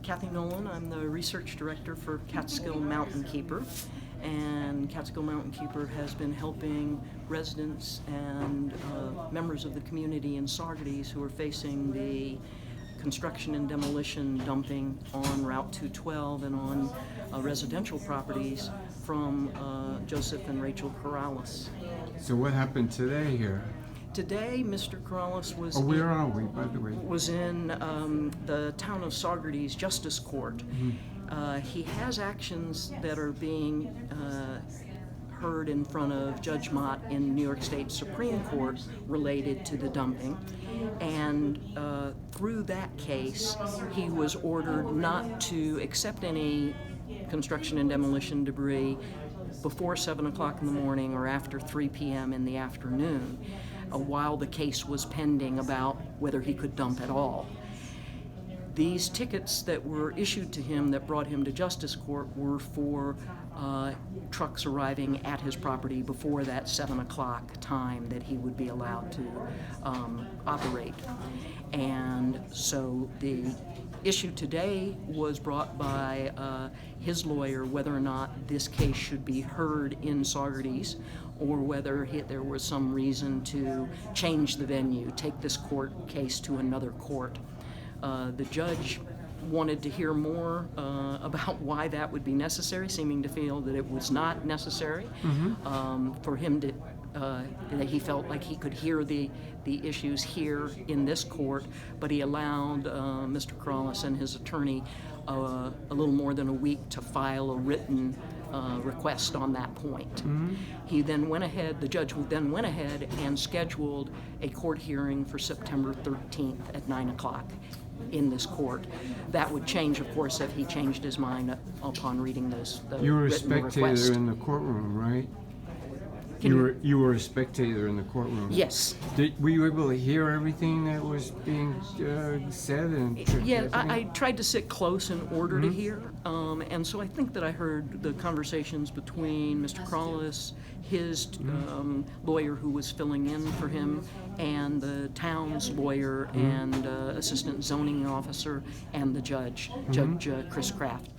Kathy Nolan. I'm the research director for Catskill Mountain Keeper, and Catskill Mountain Keeper has been helping residents and members of the community in Saugerties who are facing the construction and demolition dumping on Route 212 and on residential properties from Joseph and Rachel Corrales. So what happened today here? Today, Mr. Corrales was where are we, by the way? Was in the town of Saugerties Justice Court. Mm-hmm. He has actions that are being heard in front of Judge Mott in New York State Supreme Court related to the dumping, and through that case, he was ordered not to accept any construction and demolition debris before 7 o'clock in the morning or after 3 p.m. in the afternoon, while the case was pending about whether he could dump at all. These tickets that were issued to him that brought him to Justice Court were for trucks arriving at his property before that 7 o'clock time that he would be allowed to operate. And so the issue today was brought by his lawyer whether or not this case should be heard in Saugerties, or whether there was some reason to change the venue, take this court case to another court. The judge wanted to hear more about why that would be necessary, seeming to feel that it was not necessary for him to, that he felt like he could hear the issues here in this court, but he allowed Mr. Corrales and his attorney a little more than a week to file a written request on that point. He then went ahead, the judge then went ahead and scheduled a court hearing for September 13th at 9 o'clock in this court. That would change, of course, if he changed his mind upon reading those You were a written spectator request. in the courtroom, right? Can You were a spectator in the courtroom. Yes. Were you able to hear everything that was being said? Yeah, I tried to sit close in order to hear, and so I think that I heard the conversations between Mr. Corrales, his lawyer who was filling in for him, and the town's lawyer and assistant zoning officer, and the judge, Judge Chris Kraft.